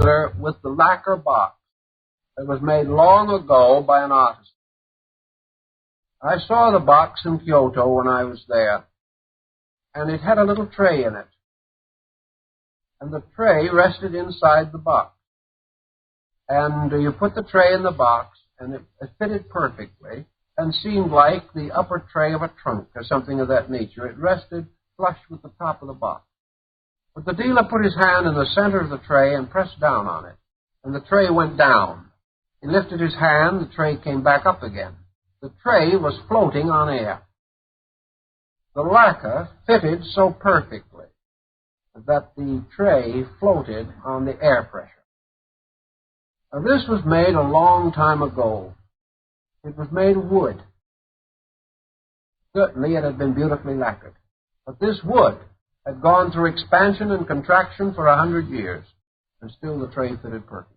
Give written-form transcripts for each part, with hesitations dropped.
particular with the lacquer box that was made long ago by an artist. I saw the box in Kyoto when I was there, and it had a little tray in it. And the tray rested inside the box. And you put the tray in the box, and it fitted perfectly and seemed like the upper tray of a trunk or something of that nature. It rested flush with the top of the box. But the dealer put his hand in the center of the tray and pressed down on it, and the tray went down. He lifted his hand, the tray came back up again. The tray was floating on air. The lacquer fitted so perfectly that the tray floated on the air pressure. Now, this was made a long time ago. It was made of wood. Certainly it had been beautifully lacquered. But this wood had gone through expansion and contraction for 100 years, and still the tray fitted perfect.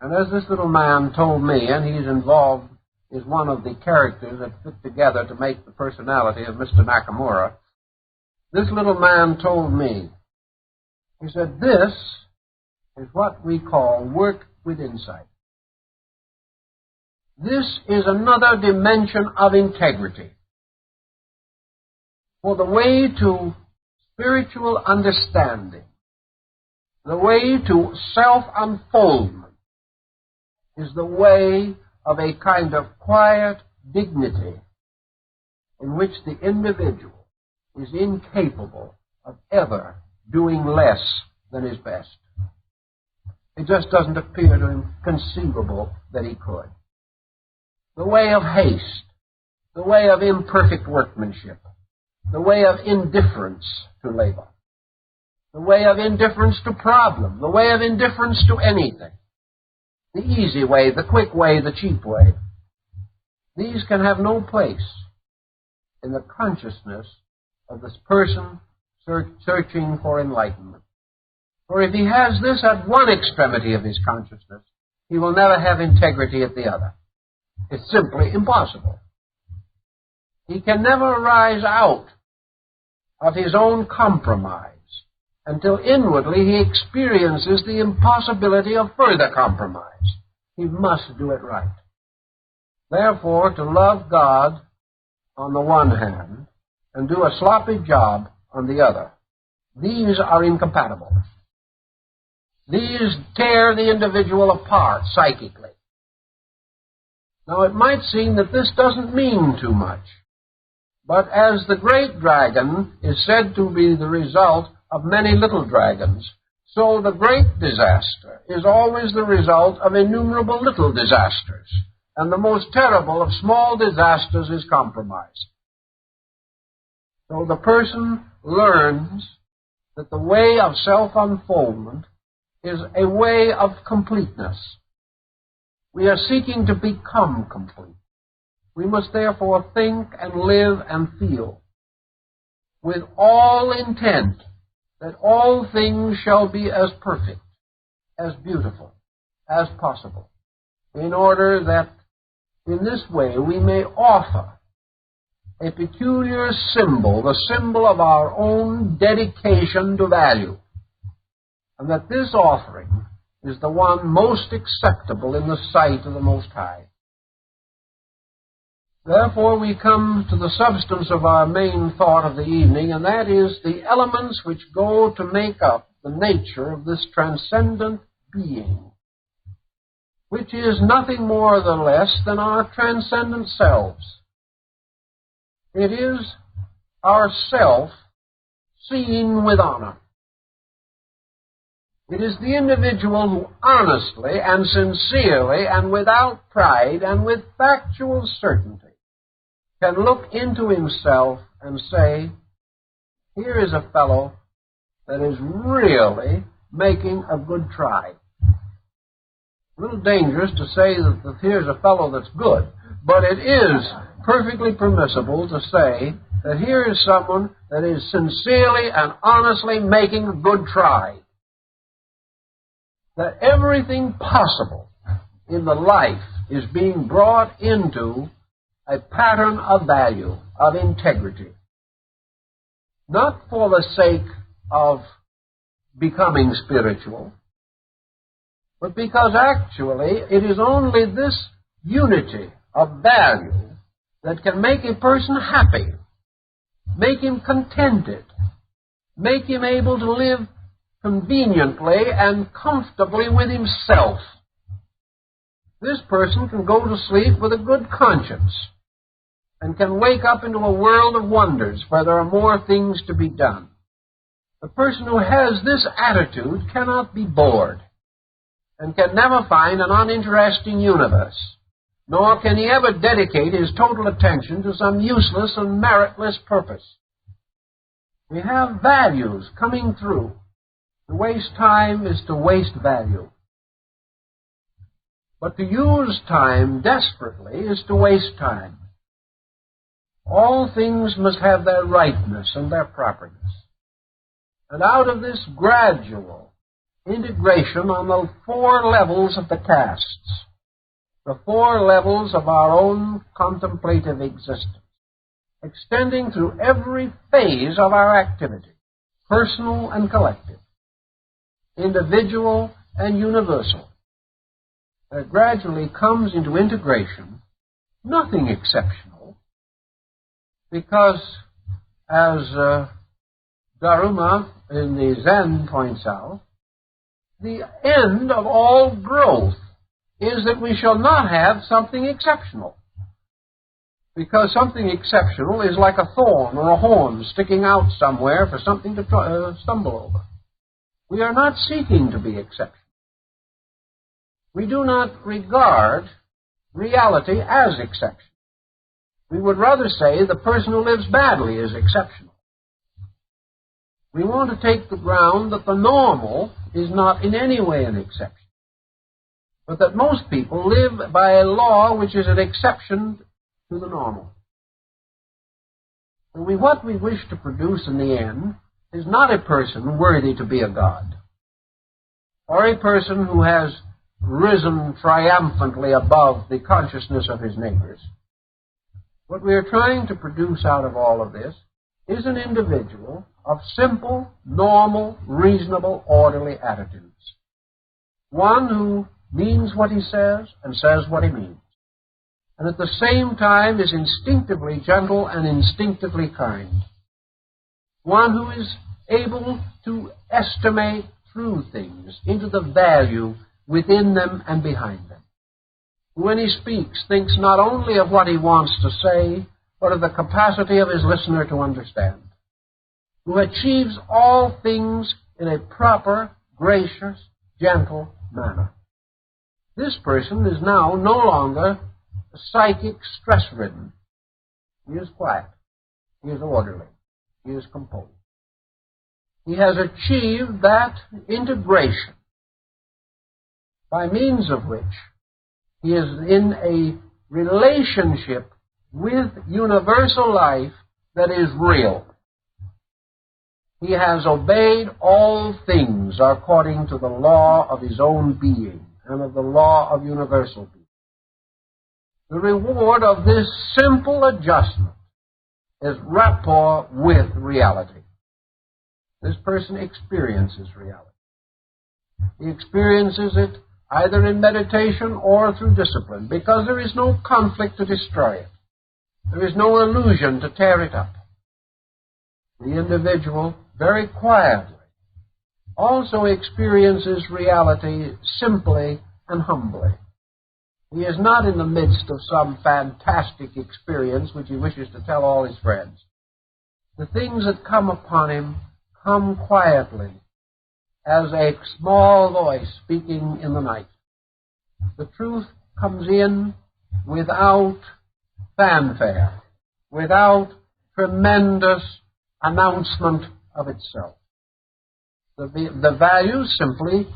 And as this little man told me, and he's involved, is one of the characters that fit together to make the personality of Mr. Nakamura, this little man told me, he said, this is what we call work with insight. This is another dimension of integrity. For the way to spiritual understanding, the way to self-unfoldment, is the way of a kind of quiet dignity in which the individual is incapable of ever doing less than his best. It just doesn't appear to him conceivable that he could. The way of haste, the way of imperfect workmanship, the way of indifference to labor, the way of indifference to problem, the way of indifference to anything, the easy way, the quick way, the cheap way. These can have no place in the consciousness of this person searching for enlightenment. For if he has this at one extremity of his consciousness, he will never have integrity at the other. It's simply impossible. He can never rise out of his own compromise until inwardly he experiences the impossibility of further compromise. He must do it right. Therefore, to love God on the one hand and do a sloppy job on the other, these are incompatible. These tear the individual apart psychically. Now, it might seem that this doesn't mean too much, but as the great dragon is said to be the result of many little dragons, so the great disaster is always the result of innumerable little disasters, and the most terrible of small disasters is compromise. So the person learns that the way of self-unfoldment is a way of completeness. We are seeking to become complete. We must therefore think and live and feel with all intent that all things shall be as perfect, as beautiful, as possible, in order that in this way we may offer a peculiar symbol, the symbol of our own dedication to value, and that this offering is the one most acceptable in the sight of the Most High. Therefore, we come to the substance of our main thought of the evening, and that is the elements which go to make up the nature of this transcendent being, which is nothing more or less than our transcendent selves. It is our self seen with honor. It is the individual who honestly and sincerely and without pride and with factual certainty can look into himself and say, here is a fellow that is really making a good try. A little dangerous to say that here's a fellow that's good, but it is perfectly permissible to say that here is someone that is sincerely and honestly making a good try. That everything possible in the life is being brought into a pattern of value, of integrity. Not for the sake of becoming spiritual, but because actually it is only this unity of value that can make a person happy, make him contented, make him able to live conveniently and comfortably with himself. This person can go to sleep with a good conscience and can wake up into a world of wonders where there are more things to be done. The person who has this attitude cannot be bored and can never find an uninteresting universe, nor can he ever dedicate his total attention to some useless and meritless purpose. We have values coming through. To waste time is to waste value. But to use time desperately is to waste time. All things must have their rightness and their properness. And out of this gradual integration on the 4 levels of the castes, the 4 levels of our own contemplative existence, extending through every phase of our activity, personal and collective, individual and universal, there gradually comes into integration nothing exceptional, because as Daruma in the Zen points out, the end of all growth is that we shall not have something exceptional. Because something exceptional is like a thorn or a horn sticking out somewhere for something to stumble over. We are not seeking to be exceptional. We do not regard reality as exceptional. We would rather say the person who lives badly is exceptional. We want to take the ground that the normal is not in any way an exception, but that most people live by a law which is an exception to the normal. And what we wish to produce in the end is not a person worthy to be a god, or a person who has risen triumphantly above the consciousness of his neighbors. What we are trying to produce out of all of this is an individual of simple, normal, reasonable, orderly attitudes. One who means what he says and says what he means, and at the same time is instinctively gentle and instinctively kind. One who is able to estimate through things into the value within them and behind them. When he speaks, thinks not only of what he wants to say, but of the capacity of his listener to understand. Who achieves all things in a proper, gracious, gentle manner. This person is now no longer psychic stress-ridden. He is quiet. He is orderly. He is composed. He has achieved that integration by means of which he is in a relationship with universal life that is real. He has obeyed all things according to the law of his own being and of the law of universal being. The reward of this simple adjustment is rapport with reality. This person experiences reality. He experiences it either in meditation or through discipline, because there is no conflict to destroy it. There is no illusion to tear it up. The individual, very quietly, also experiences reality simply and humbly. He is not in the midst of some fantastic experience which he wishes to tell all his friends. The things that come upon him come quietly, as a small voice speaking in the night. The truth comes in without fanfare, without tremendous announcement of itself. The values simply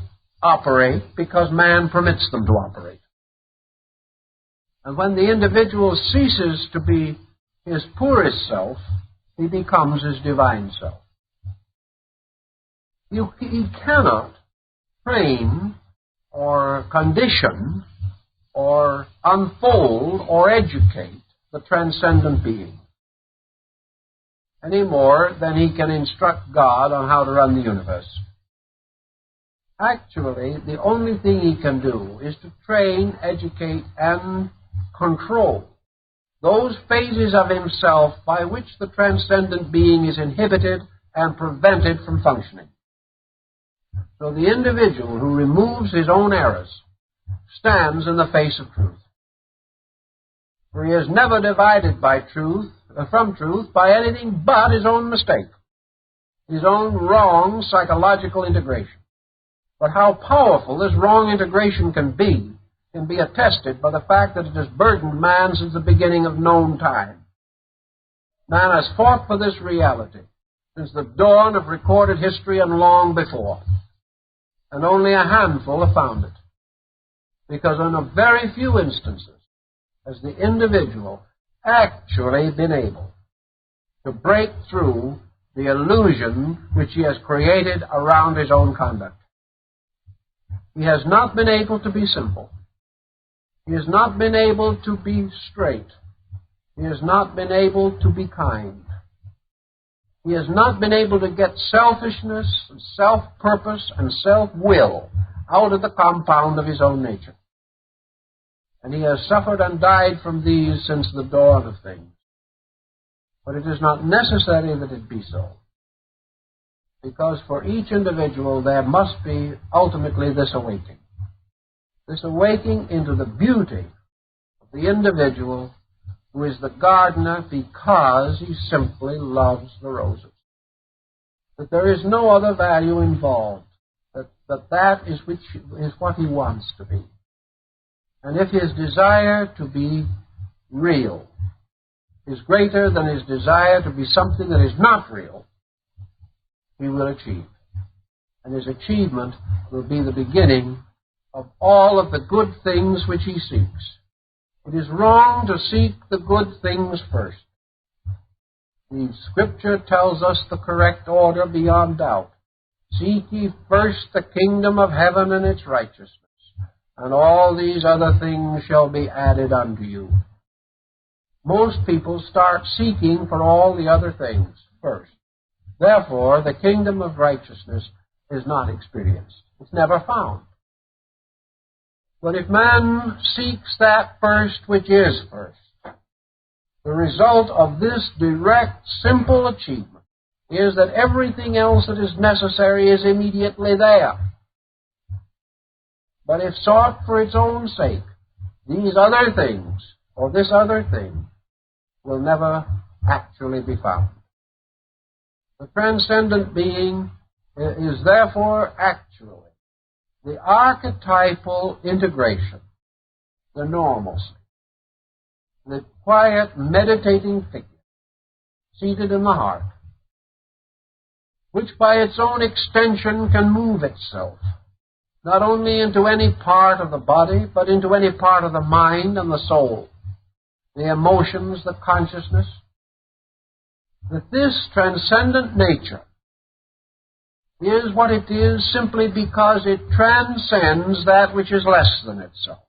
operate because man permits them to operate. And when the individual ceases to be his poorest self, he becomes his divine self. He cannot train or condition or unfold or educate the transcendent being any more than he can instruct God on how to run the universe. Actually, the only thing he can do is to train, educate, and control those phases of himself by which the transcendent being is inhibited and prevented from functioning. So the individual who removes his own errors stands in the face of truth. For he is never divided from truth by anything but his own mistake, his own wrong psychological integration. But how powerful this wrong integration can be attested by the fact that it has burdened man since the beginning of known time. Man has fought for this reality since the dawn of recorded history and long before. And only a handful have found it. Because in a very few instances has the individual actually been able to break through the illusion which he has created around his own conduct. He has not been able to be simple. He has not been able to be straight. He has not been able to be kind. He has not been able to get selfishness, and self-purpose, and self-will out of the compound of his own nature. And he has suffered and died from these since the dawn of things. But it is not necessary that it be so. Because for each individual there must be ultimately this awakening. This awakening into the beauty of the individual who is the gardener because he simply loves the roses. That there is no other value involved. That is what he wants to be. And if his desire to be real is greater than his desire to be something that is not real, he will achieve. And his achievement will be the beginning of all of the good things which he seeks. It is wrong to seek the good things first. The Scripture tells us the correct order beyond doubt. Seek ye first the kingdom of heaven and its righteousness, and all these other things shall be added unto you. Most people start seeking for all the other things first. Therefore, the kingdom of righteousness is not experienced. It's never found. But if man seeks that first which is first, the result of this direct, simple achievement is that everything else that is necessary is immediately there. But if sought for its own sake, these other things, or this other thing, will never actually be found. The transcendent being is therefore actually the archetypal integration, the normalcy, the quiet, meditating figure seated in the heart, which by its own extension can move itself, not only into any part of the body, but into any part of the mind and the soul, the emotions, the consciousness, that this transcendent nature is what it is simply because it transcends that which is less than itself.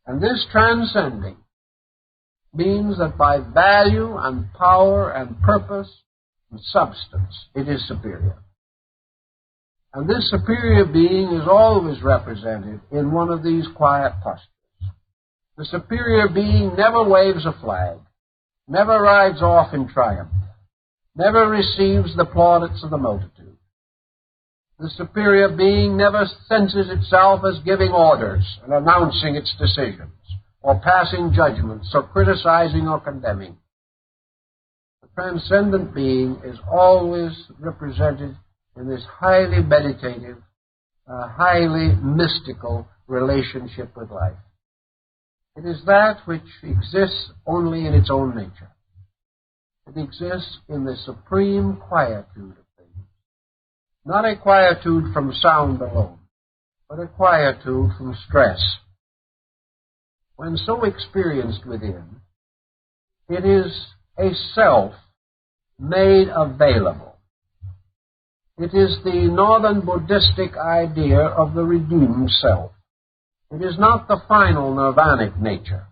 And this transcending means that by value and power and purpose and substance, it is superior. And this superior being is always represented in one of these quiet postures. The superior being never waves a flag, never rides off in triumph, never receives the plaudits of the multitude. The superior being never senses itself as giving orders and announcing its decisions, or passing judgments, or criticizing or condemning. The transcendent being is always represented in this highly meditative, highly mystical relationship with life. It is that which exists only in its own nature. It exists in the supreme quietude of things. Not a quietude from sound alone, but a quietude from stress. When so experienced within, it is a self made available. It is the northern Buddhistic idea of the redeemed self. It is not the final nirvanic nature,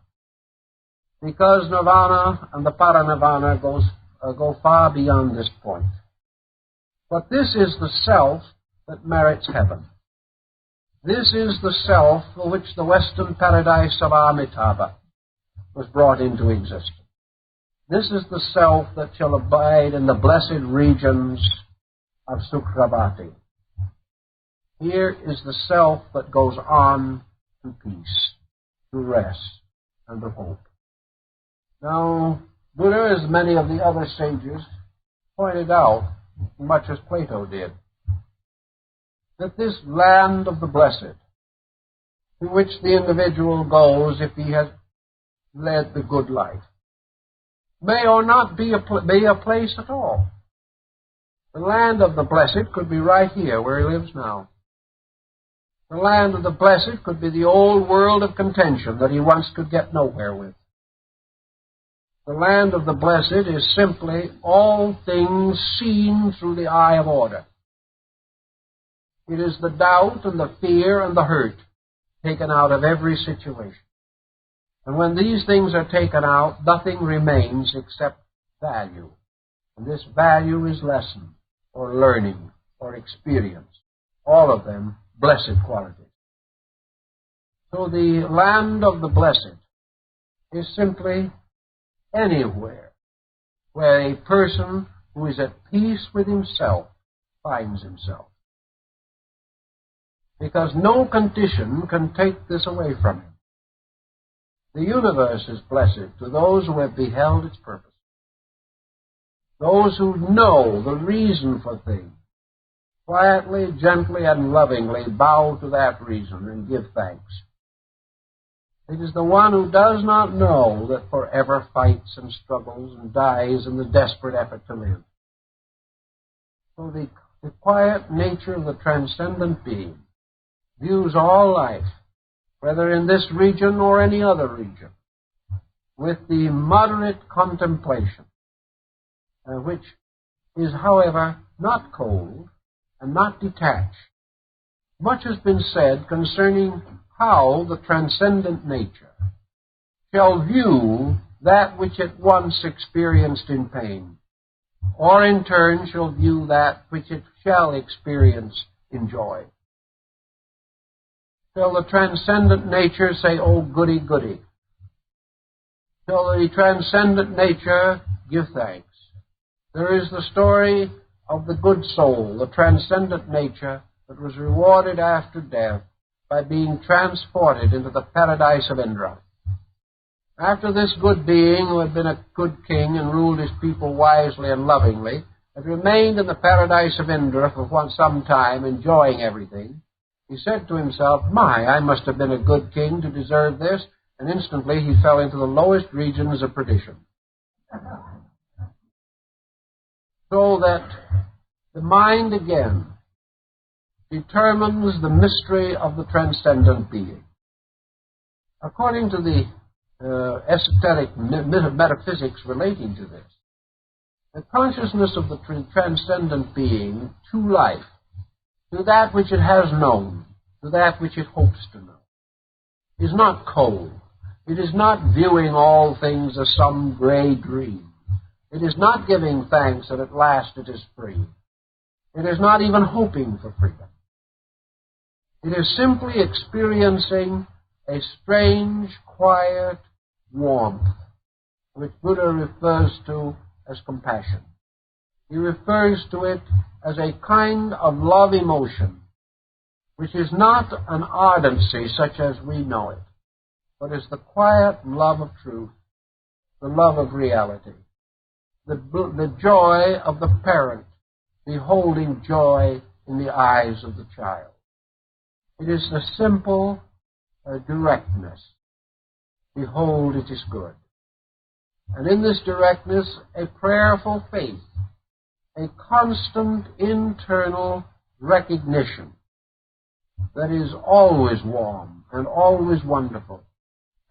because nirvana and the paranirvana go far beyond this point. But this is the self that merits heaven. This is the self for which the Western paradise of Amitabha was brought into existence. This is the self that shall abide in the blessed regions of Sukhavati. Here is the self that goes on to peace, to rest, and to hope. Now, Buddha, as many of the other sages, pointed out, much as Plato did, that this land of the blessed, to which the individual goes if he has led the good life, may or not be a place at all. The land of the blessed could be right here where he lives now. The land of the blessed could be the old world of contention that he once could get nowhere with. The land of the blessed is simply all things seen through the eye of order. It is the doubt and the fear and the hurt taken out of every situation. And when these things are taken out, nothing remains except value. And this value is lesson, or learning, or experience. All of them blessed qualities. So the land of the blessed is simply anywhere where a person who is at peace with himself finds himself. Because no condition can take this away from him. The universe is blessed to those who have beheld its purpose. Those who know the reason for things, quietly, gently, and lovingly bow to that reason and give thanks. It is the one who does not know that forever fights and struggles and dies in the desperate effort to live. So the quiet nature of the transcendent being views all life, whether in this region or any other region, with the moderate contemplation, which is, however, not cold and not detached. Much has been said concerning how the transcendent nature shall view that which it once experienced in pain, or in turn shall view that which it shall experience in joy. Shall the transcendent nature say, "Oh, goody, goody"? Shall the transcendent nature give thanks? There is the story of the good soul, the transcendent nature, that was rewarded after death by being transported into the paradise of Indra. After this good being, who had been a good king and ruled his people wisely and lovingly, had remained in the paradise of Indra for some time, enjoying everything, he said to himself, I must have been a good king to deserve this, and instantly he fell into the lowest regions of perdition. So that the mind again determines the mystery of the transcendent being. According to the esoteric metaphysics relating to this, the consciousness of the transcendent being to life, to that which it has known, to that which it hopes to know, is not cold. It is not viewing all things as some gray dream. It is not giving thanks that at last it is free. It is not even hoping for freedom. It is simply experiencing a strange, quiet warmth, which Buddha refers to as compassion. He refers to it as a kind of love emotion, which is not an ardency such as we know it, but is the quiet love of truth, the love of reality, the joy of the parent beholding joy in the eyes of the child. It is the simple directness. Behold, it is good. And in this directness, a prayerful faith, a constant internal recognition that is always warm and always wonderful,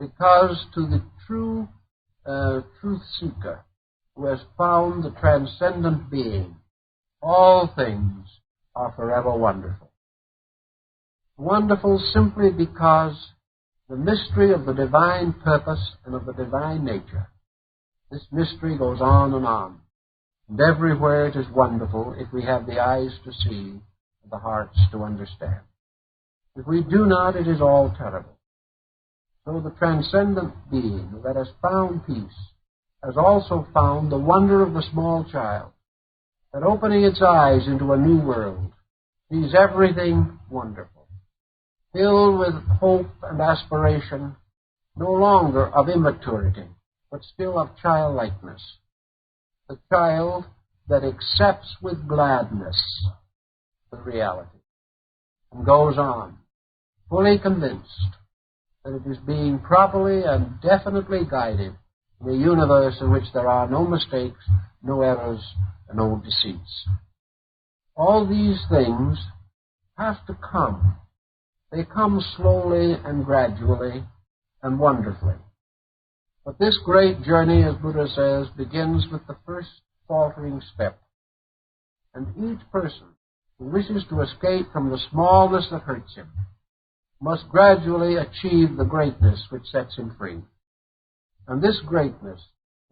because to the true truth seeker who has found the transcendent being, all things are forever wonderful. Wonderful simply because the mystery of the divine purpose and of the divine nature, this mystery goes on, and everywhere it is wonderful if we have the eyes to see and the hearts to understand. If we do not, it is all terrible. So the transcendent being that has found peace has also found the wonder of the small child, that opening its eyes into a new world, sees everything wonderful, filled with hope and aspiration, no longer of immaturity, but still of childlikeness. The child that accepts with gladness the reality and goes on, fully convinced that it is being properly and definitely guided in a universe in which there are no mistakes, no errors, and no deceits. All these things have to come. They come slowly and gradually and wonderfully. But this great journey, as Buddha says, begins with the first faltering step. And each person who wishes to escape from the smallness that hurts him must gradually achieve the greatness which sets him free. And this greatness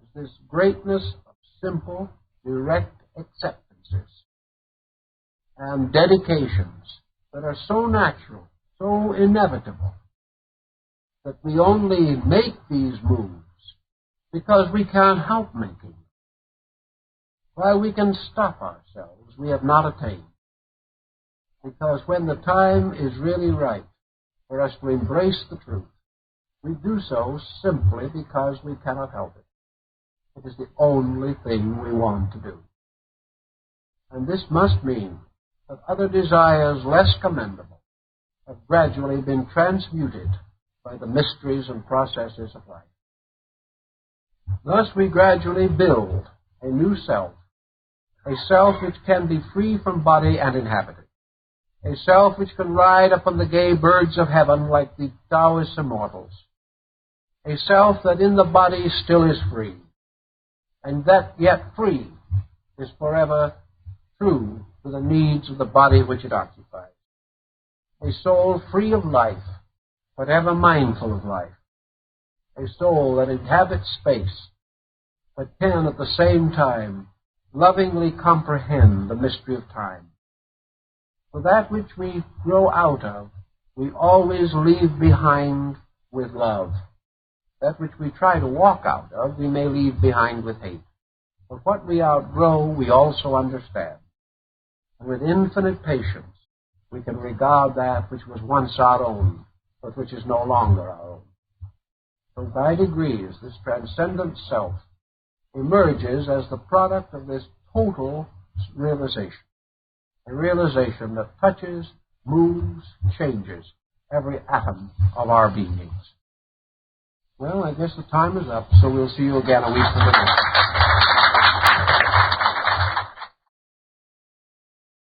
is this greatness of simple, direct acceptances and dedications that are so natural, so inevitable, that we only make these moves because we can't help making them. While we can stop ourselves, we have not attained. Because when the time is really right for us to embrace the truth, we do so simply because we cannot help it. It is the only thing we want to do. And this must mean that other desires less commendable have gradually been transmuted by the mysteries and processes of life. Thus we gradually build a new self, a self which can be free from body and inhabited, a self which can ride upon the gay birds of heaven like the Taoist immortals, a self that in the body still is free, and that yet free is forever true to the needs of the body which it occupies. A soul free of life, but ever mindful of life. A soul that inhabits space, but can at the same time lovingly comprehend the mystery of time. For that which we grow out of, we always leave behind with love. That which we try to walk out of, we may leave behind with hate. But what we outgrow, we also understand. And with infinite patience, we can regard that which was once our own, but which is no longer our own. So by degrees, this transcendent self emerges as the product of this total realization. A realization that touches, moves, changes every atom of our beings. Well, I guess the time is up, so we'll see you again a week from today.